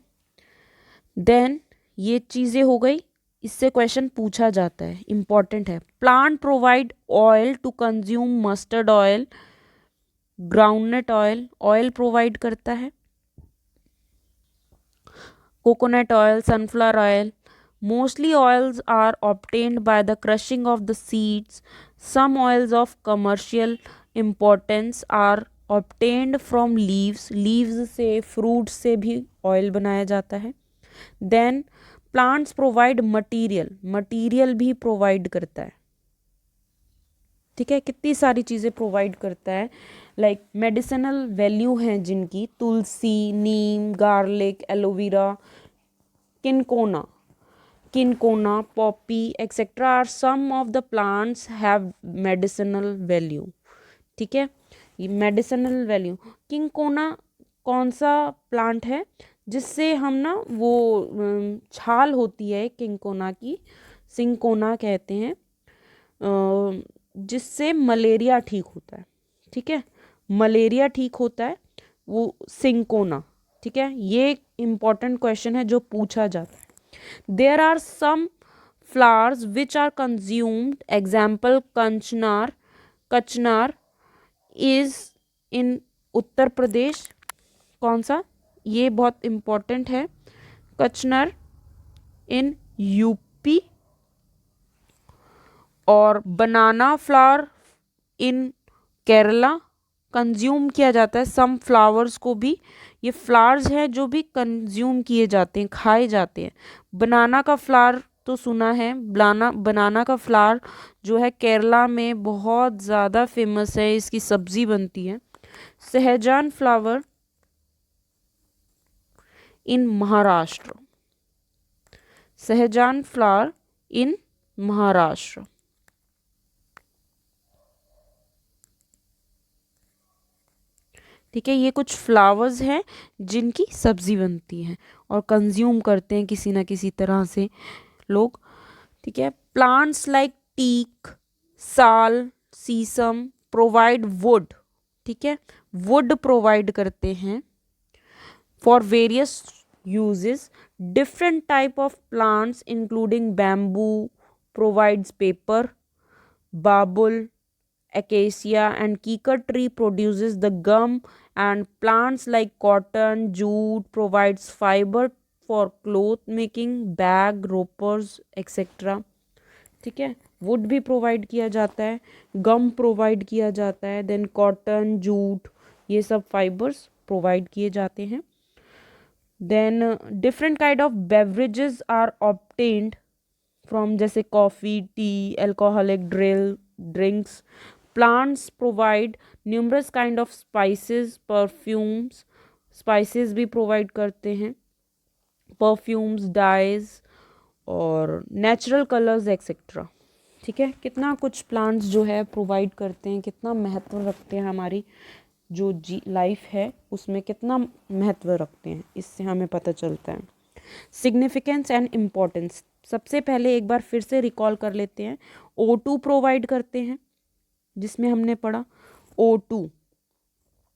Then ये चीज़ें हो गई, इससे question पूछा जाता है, इम्पॉर्टेंट है। Plant provide oil to consume mustard oil, groundnut oil, oil provide करता है, coconut oil, sunflower oil. Mostly oils are obtained by the crushing of the seeds. Some oils of commercial importance are obtained from leaves. Leaves से, fruits से भी oil बनाया जाता है। Then plants provide material. Material भी provide करता है, ठीक है। कितनी सारी चीज़ें प्रोवाइड करता है, लाइक मेडिसिनल वैल्यू हैं जिनकी, tulsi, neem, garlic, aloe vera, cinchona, poppy, etc. are some of the plants have medicinal value, ठीक है। ये मेडिसिनल वैल्यू, किनकोना कौन सा प्लांट है जिससे हम ना वो छाल होती है किनकोना की, सिंकोना कहते हैं, जिससे मलेरिया ठीक होता है, ठीक है। मलेरिया ठीक होता है वो सिंकोना, ठीक है। ये इम्पॉर्टेंट क्वेश्चन है जो पूछा जाता है। There are some flowers which are consumed. Example, कचनार, कचनार is in उत्तर प्रदेश। कौन सा? ये बहुत इम्पोर्टेंट है, कचनार इन यूपी। और बनाना फ्लावर इन केरला कंज्यूम किया जाता है। सम फ्लावर्स को भी, ये फ्लावर्स हैं जो भी कंज्यूम किए जाते हैं, खाए जाते हैं। बनाना का फ्लावर तो सुना है, बनाना का फ्लावर जो है केरला में बहुत ज़्यादा फेमस है, इसकी सब्जी बनती है। Sahjan flower in Maharashtra, sahjan flower in Maharashtra, ठीक है। ये कुछ फ्लावर्स हैं जिनकी सब्जी बनती है और कंज्यूम करते हैं किसी ना किसी तरह से लोग, ठीक है। प्लांट्स लाइक टीक, साल, सीसम प्रोवाइड वुड, ठीक है, वुड प्रोवाइड करते हैं for various uses. Different type of plants including bamboo provides paper, Babul, acacia and kikar tree produces the gum, and plants like cotton, jute provides fiber for cloth making, bag, ropers, etc. ठीक है। Would भी provide किया जाता है, गम provide किया जाता है, then cotton, jute, ये सब फाइबर्स प्रोवाइड किए जाते हैं। Then different kind of beverages are obtained from, जैसे coffee, tea, alcoholic drinks. Plants provide numerous kind of spices, perfumes, spices भी provide करते हैं, perfumes, dyes और natural colors etc. ठीक है। कितना कुछ प्लांट्स जो है प्रोवाइड करते हैं, कितना महत्व रखते हैं, हमारी जो लाइफ है उसमें कितना महत्व रखते हैं, इससे हमें पता चलता है। सिग्निफिकेंस एंड इम्पोर्टेंस, सबसे पहले एक बार फिर से रिकॉल कर लेते हैं। O2 प्रोवाइड करते हैं, जिसमें हमने पढ़ा O2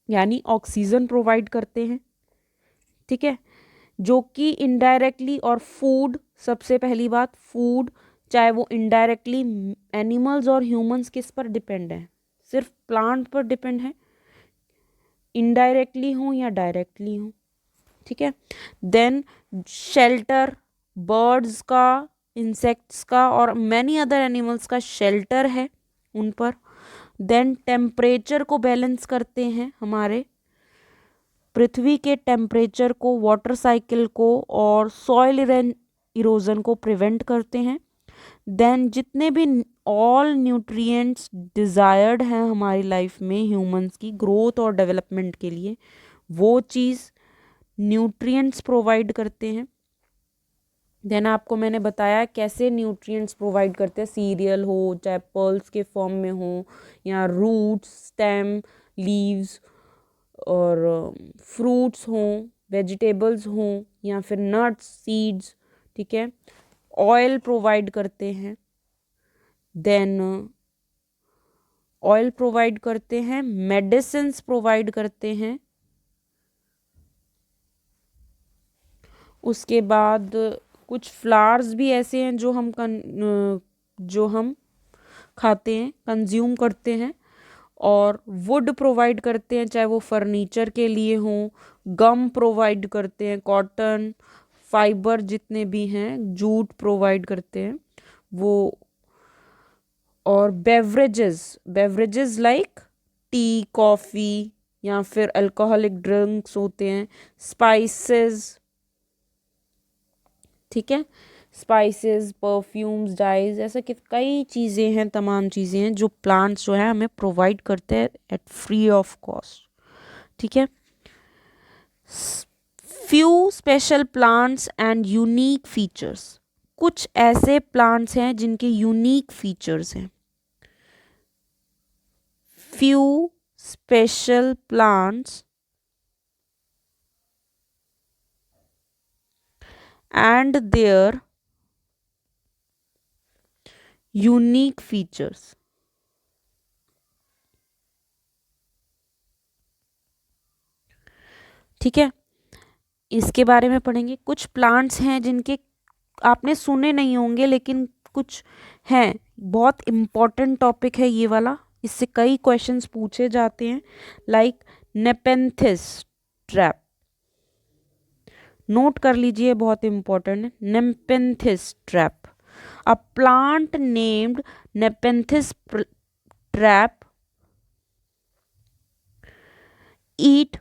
यानी ऑक्सीजन प्रोवाइड करते हैं, ठीक है, जो कि इनडायरेक्टली, और फूड, सबसे पहली बात फूड, चाहे वो इनडायरेक्टली एनिमल्स और ह्यूमंस किस पर डिपेंड है, सिर्फ प्लांट पर डिपेंड है, इनडायरेक्टली हो या डायरेक्टली हो, ठीक है। देन शेल्टर, बर्ड्स का, इंसेक्ट्स का और मैनी अदर एनिमल्स का शेल्टर है उन पर। देन टेम्परेचर को बैलेंस करते हैं, हमारे पृथ्वी के टेम्परेचर को, वाटर साइकिल को और सॉइल इरोजन को प्रिवेंट करते हैं। देन जितने भी ऑल न्यूट्रिएंट्स डिज़ायर्ड हैं हमारी लाइफ में, ह्यूमंस की ग्रोथ और डेवलपमेंट के लिए, वो चीज़ न्यूट्रिएंट्स प्रोवाइड करते हैं। देन आपको मैंने बताया कैसे न्यूट्रिएंट्स प्रोवाइड करते हैं, सीरियल हो चाहे पर्ल्स के फॉर्म में हो, या रूट्स, स्टेम, लीव्स और फ्रूट्स हों, वेजिटेबल्स हों, या फिर नट्स, सीड्स, ठीक है। ऑयल प्रोवाइड करते हैं, देन ऑयल प्रोवाइड करते हैं, मेडिसिन्स प्रोवाइड करते हैं, उसके बाद कुछ फ्लावर्स भी ऐसे हैं जो हम खाते हैं, कंज्यूम करते हैं, और वुड प्रोवाइड करते हैं, चाहे वो फर्नीचर के लिए हो, गम प्रोवाइड करते हैं, कॉटन फाइबर जितने भी हैं, जूट प्रोवाइड करते हैं वो, और बेवरेजेस लाइक टी, कॉफ़ी या फिर अल्कोहलिक ड्रिंक्स होते हैं, स्पाइसेस, ठीक है, स्पाइसेस, परफ्यूम्स, डाइज, ऐसा कि कई चीज़ें हैं, तमाम चीज़ें हैं जो प्लांट्स जो है हमें प्रोवाइड करते हैं एट फ्री ऑफ कॉस्ट, ठीक है। Few special plants and unique features, कुछ ऐसे प्लांट्स हैं जिनके यूनिक फीचर्स हैं। Few special plants and their unique features, ठीक है। इसके बारे में पढ़ेंगे। कुछ प्लांट्स हैं जिनके आपने सुने नहीं होंगे, लेकिन कुछ हैं, बहुत इम्पॉर्टेंट टॉपिक है ये वाला, इससे कई क्वेश्चंस पूछे जाते हैं, लाइक नेपेंथिस ट्रैप, नोट कर लीजिए, बहुत इंपॉर्टेंट है। Nepenthes trap, a plant named Nepenthes trap eat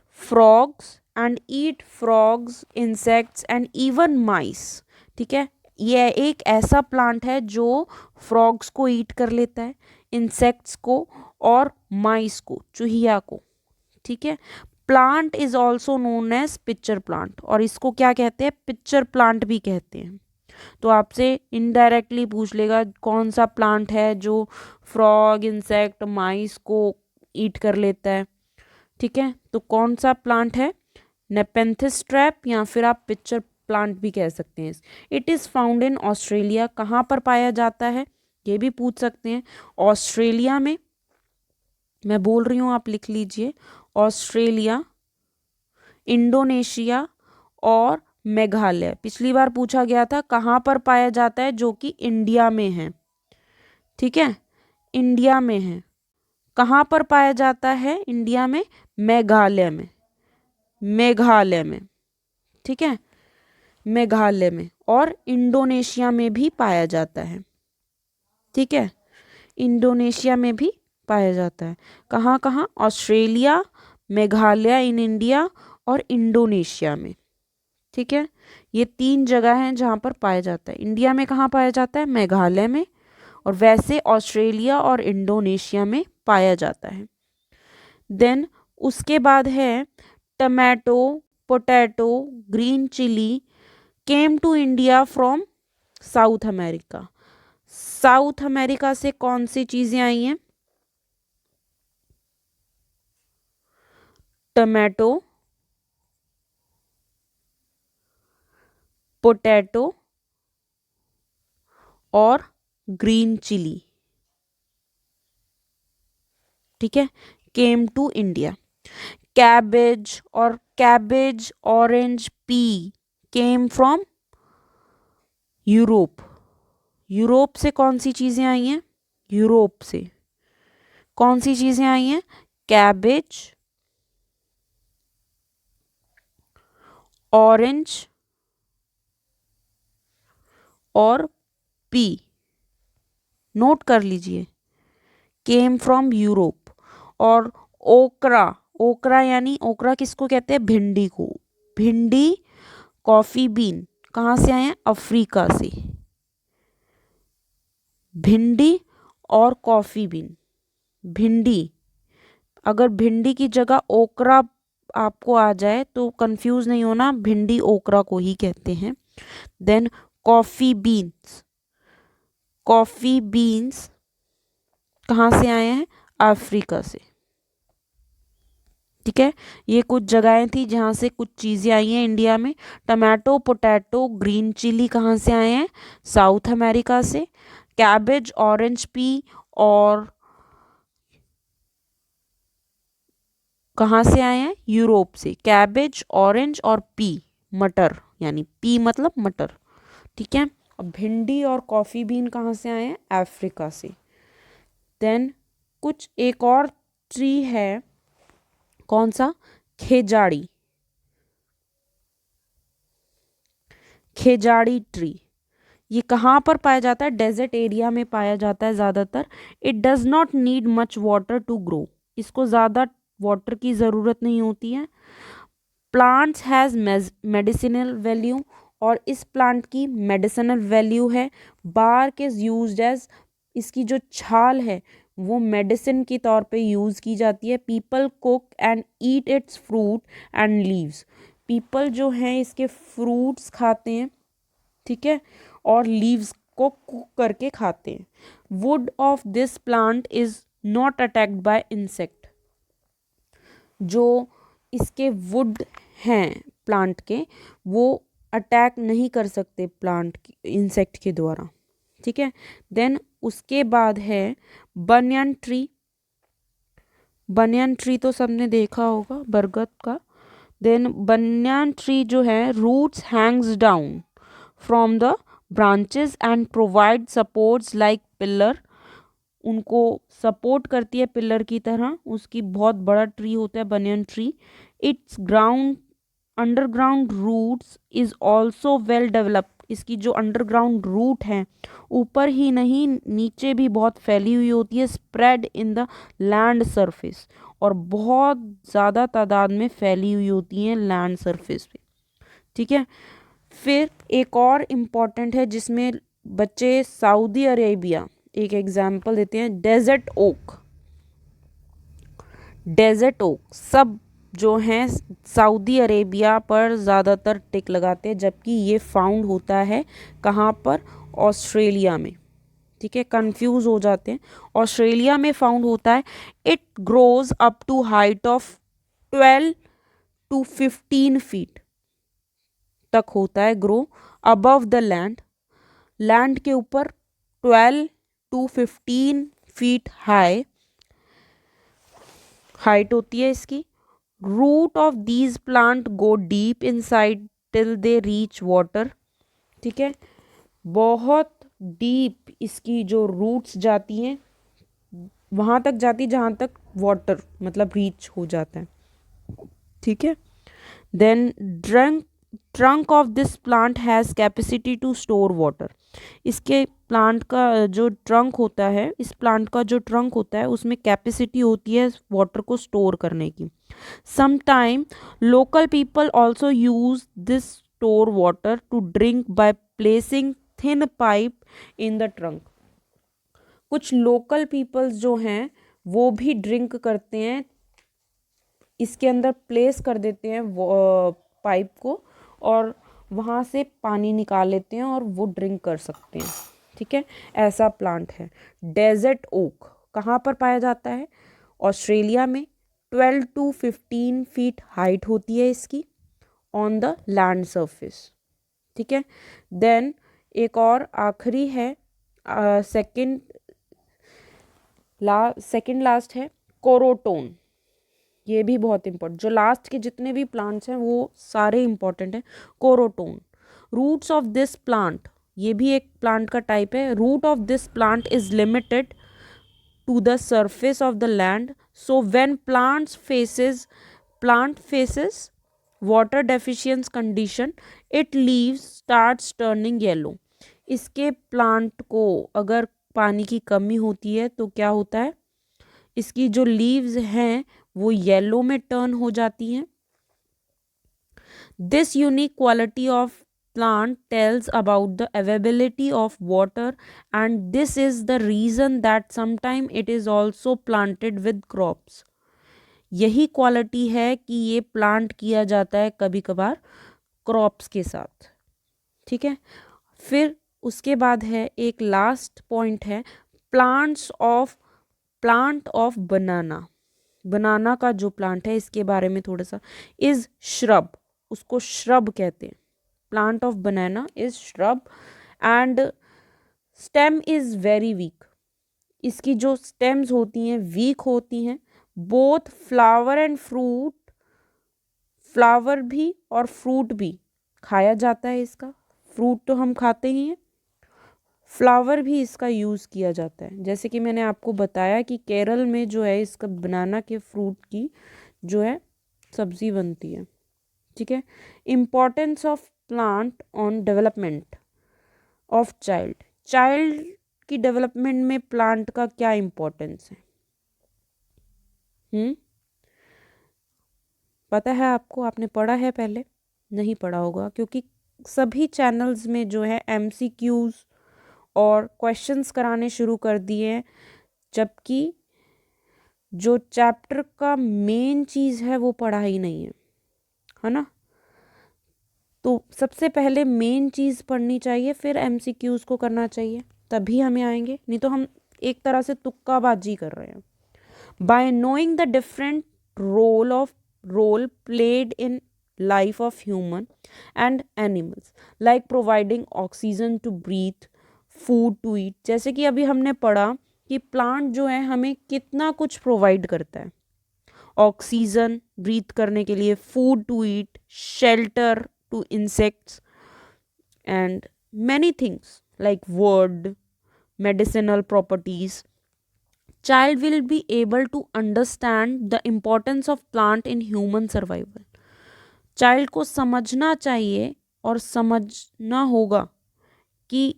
frogs, insects and even mice, ठीक है। ये एक ऐसा प्लांट है जो फ्रॉग्स को ईट कर लेता है, इंसेक्ट्स को और माइस को, चूहिया को, ठीक है। Plant is also known as picture plant, और इसको क्या कहते हैं, पिक्चर प्लांट भी कहते हैं। तो आपसे इनडायरेक्टली पूछ लेगा कौन सा प्लांट है जो फ्रॉग, इंसेक्ट, माइस को ईट कर लेता है, ठीक है। तो कौन सा प्लांट है, नेपेंथिस ट्रैप, या फिर आप पिक्चर प्लांट भी कह सकते हैं। It is found in Australia, कहाँ पर पाया जाता है ये भी पूछ सकते हैं। ऑस्ट्रेलिया में, मैं बोल रही हूँ आप लिख लीजिए, ऑस्ट्रेलिया, इंडोनेशिया और मेघालय। पिछली बार पूछा गया था कहाँ पर पाया जाता है, जो कि इंडिया में है, ठीक है, इंडिया में है। कहाँ पर पाया जाता है इंडिया में, मेघालय में, मेघालय में, ठीक है, मेघालय में, और इंडोनेशिया में भी पाया जाता है, ठीक है, इंडोनेशिया में भी पाया जाता है। कहाँ कहाँ, ऑस्ट्रेलिया, मेघालय इन इंडिया और इंडोनेशिया में, ठीक है। ये 3 जगह हैं जहाँ पर पाया जाता है। इंडिया में कहाँ पाया जाता है, मेघालय में, और वैसे ऑस्ट्रेलिया और इंडोनेशिया में पाया जाता है। देन उसके बाद है tomato, potato, green chilli came to India from South America. South America से कौन सी चीजें आई हैं, टमाटो, पोटैटो और ग्रीन चिली, ठीक है, came to India. Cabbage, orange, pea came from Europe. Europe से कौन सी चीजें आई हैं, यूरोप से कौन सी चीजें आई हैं, कैबेज, ऑरेंज और पी, नोट कर लीजिए, केम फ्रॉम यूरोप। और ओकरा, ओकरा यानी ओकरा किसको कहते हैं, भिंडी को, भिंडी, कॉफी बीन कहाँ से आए हैं, अफ्रीका से। भिंडी और कॉफी बीन, भिंडी, अगर भिंडी की जगह ओकरा आपको आ जाए तो कंफ्यूज नहीं होना, भिंडी ओकरा को ही कहते हैं। Then coffee beans, coffee beans कहाँ से आए हैं, अफ्रीका से, ठीक है। ये कुछ जगहें थी जहाँ से कुछ चीज़ें आई हैं इंडिया में। टमाटो, पोटैटो, ग्रीन चिली कहाँ से आए हैं, साउथ अमेरिका से। कैबेज, ऑरेंज, पी और कहाँ से आए हैं, यूरोप से। कैबेज, ऑरेंज और पी, मटर, यानी पी मतलब मटर, ठीक है। और भिंडी और कॉफ़ी बीन कहाँ से आए हैं? अफ्रीका से। देन कुछ एक और ट्री है, कौन सा? खेजाड़ी, खेजाड़ी ट्री। ये कहाँ पर पाया जाता है? डेजर्ट एरिया में पाया जाता है ज़्यादातर। It does not need much water to grow, इसको ज़्यादा वाटर की ज़रूरत नहीं होती है। प्लांट्स हैज़ मेडिसिनल वैल्यू, और इस प्लांट की मेडिसिनल वैल्यू है। बार्क इज़ यूज्ड एज, इसकी जो छाल है वो मेडिसिन के तौर पे यूज़ की जाती है। People cook and eat it's fruit and leaves, people जो हैं इसके फ्रूट्स खाते हैं, ठीक है, और लीव्स को कुक करके खाते हैं। Would of this plant is not attacked by insect, जो इसके वुड हैं प्लांट के, वो अटैक नहीं कर सकते प्लांट इंसेक्ट के द्वारा, ठीक है। देन उसके बाद है बनियन ट्री। बनियन ट्री तो सबने देखा होगा, बरगद का। देन बनियन ट्री जो है, roots hangs down from the branches and provide supports like pillar, उनको सपोर्ट करती है पिलर की तरह। उसकी बहुत बड़ा ट्री होता है banyan tree. Its ground underground roots is also well developed, इसकी जो अंडरग्राउंड रूट है ऊपर ही नहीं नीचे भी बहुत फैली हुई होती है। Spread in the land surface, और बहुत ज़्यादा तादाद में फैली हुई होती हैं लैंड सरफेस पे, ठीक है। फिर एक और इम्पॉर्टेंट है जिसमें बच्चे सऊदी अरेबिया एक एग्जाम्पल देते हैं, डेजर्ट ओक। डेजर्ट ओक सब जो हैं सऊदी अरेबिया पर ज़्यादातर टिक लगाते हैं, जबकि ये फाउंड होता है कहाँ पर? ऑस्ट्रेलिया में, ठीक है। कंफ्यूज हो जाते हैं, ऑस्ट्रेलिया में फाउंड होता है। It grows up to height of 12 to 15 feet तक होता है grow above the land, land के ऊपर 12 to 15 फीट हाइट होती है इसकी। Root of these plant go deep inside till they reach water, ठीक है। बहुत डीप इसकी जो रूट्स जाती हैं वहाँ तक जाती जहाँ तक वाटर मतलब रीच हो जाता है, ठीक है। Then trunk of this plant has capacity to store water, इसके प्लांट का जो ट्रंक होता है, इस प्लांट का जो ट्रंक होता है उसमें कैपेसिटी होती है वाटर को स्टोर करने की। Sometime local people also use this store water to drink by placing thin pipe in the trunk, कुछ लोकल पीपल्स जो हैं वो भी ड्रिंक करते हैं, इसके अंदर प्लेस कर देते हैं पाइप को, और वहाँ से पानी निकाल लेते हैं और वो ड्रिंक कर सकते हैं, ठीक है। ऐसा प्लांट है डेजर्ट ओक। कहाँ पर पाया जाता है? ऑस्ट्रेलिया में। 12 to 15 फीट हाइट होती है इसकी ऑन द लैंड सरफेस, ठीक है। देन एक और आखिरी है, सेकंड लास्ट है कोरोटोन। ये भी बहुत इंपॉर्टेंट, जो लास्ट के जितने भी प्लांट्स हैं वो सारे इंपॉर्टेंट हैं। Croton, roots of this plant, ये भी एक प्लांट का टाइप है। Root of this plant is limited to the surface of the land, so when plant faces water deficiency condition, it leaves starts turning yellow, इसके plant को अगर पानी की कमी होती है तो क्या होता है, इसकी जो लीव्स हैं वो येलो में टर्न हो जाती हैं। This unique quality of plant tells about the availability of water, and this is the reason that sometime it is also planted with crops, यही क्वालिटी है कि ये प्लांट किया जाता है कभी कभार क्रॉप्स के साथ, ठीक है। फिर उसके बाद है एक लास्ट पॉइंट है प्लांट ऑफ बनाना। बनाना का जो प्लांट है इसके बारे में थोड़ा सा, इज श्रब, उसको श्रब कहते हैं। Plant of banana is shrub and stem is very weak, इसकी जो स्टेम्स होती हैं वीक होती हैं। Both flower and fruit, flower भी और फ्रूट भी खाया जाता है इसका, फ्रूट तो हम खाते ही हैं, फ्लावर भी इसका यूज़ किया जाता है। जैसे कि मैंने आपको बताया कि केरल में जो है इसका बनाना के फ्रूट की जो है सब्जी बनती है। ठीक है। Importance of plant on development of child, child की डेवलपमेंट में प्लांट का क्या इम्पोर्टेंस है? पता है आपको? आपने पढ़ा है पहले? नहीं पढ़ा होगा, क्योंकि सभी चैनल्स में जो है MCQs और क्वेश्चंस कराने शुरू कर दिए हैं, जबकि जो चैप्टर का मेन चीज़ है वो पढ़ा ही नहीं है ना। तो सबसे पहले मेन चीज़ पढ़नी चाहिए, फिर MCQs को करना चाहिए, तभी हमें आएंगे, नहीं तो हम एक तरह से तुक्काबाजी कर रहे हैं। Bye knowing the different role played in life of human and animals, like providing oxygen to breathe, food to eat। जैसे कि अभी हमने पढ़ा कि प्लांट जो है हमें कितना कुछ प्रोवाइड करता है, ऑक्सीजन ब्रीथ करने के लिए, food to eat, shelter to insects and many things like wood, medicinal properties। Child will be able to understand the importance of plant in human survival। Child को समझना चाहिए और समझना होगा कि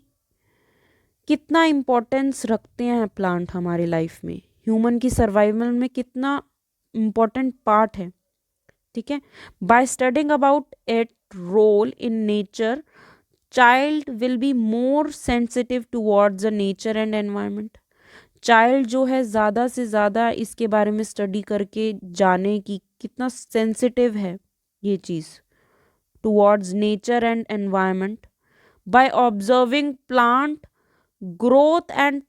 कितना इम्पोर्टेंस रखते हैं प्लांट हमारी लाइफ में, ह्यूमन की सर्वाइवल में कितना इम्पोर्टेंट पार्ट है। ठीक है। By studying about it role in nature, child will be more sensitive towards the nature and environment. Child जो है ज़्यादा से ज़्यादा इसके बारे में स्टडी करके जाने कि कितना सेंसिटिव है ये चीज़ towards nature and environment. By observing plant growth and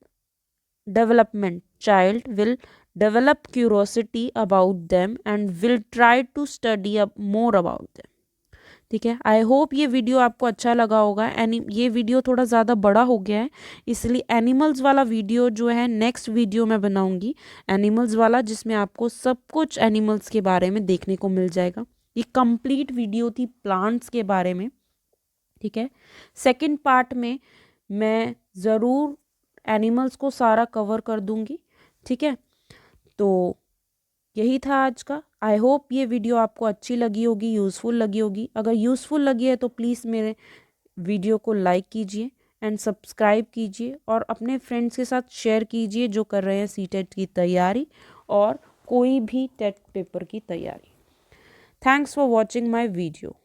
development, child will develop curiosity about them and will try to study up more about them। ठीक है। आई होप ये वीडियो आपको अच्छा लगा होगा। ये वीडियो थोड़ा ज़्यादा बड़ा हो गया है, इसलिए एनिमल्स वाला वीडियो जो है नेक्स्ट वीडियो मैं बनाऊंगी, एनिमल्स वाला, जिसमें आपको सब कुछ एनिमल्स के बारे में देखने को मिल जाएगा। ये कंप्लीट वीडियो थी प्लांट्स के बारे में। ठीक है। सेकंड पार्ट में मैं ज़रूर एनिमल्स को सारा कवर कर दूंगी। ठीक है। तो यही था आज का। आई होप ये वीडियो आपको अच्छी लगी होगी, यूज़फुल लगी होगी। अगर यूज़फुल लगी है तो प्लीज़ मेरे वीडियो को लाइक कीजिए एंड सब्सक्राइब कीजिए और अपने फ्रेंड्स के साथ शेयर कीजिए जो कर रहे हैं CTET की तैयारी और कोई भी टेट पेपर की तैयारी। Thanks for watching my video.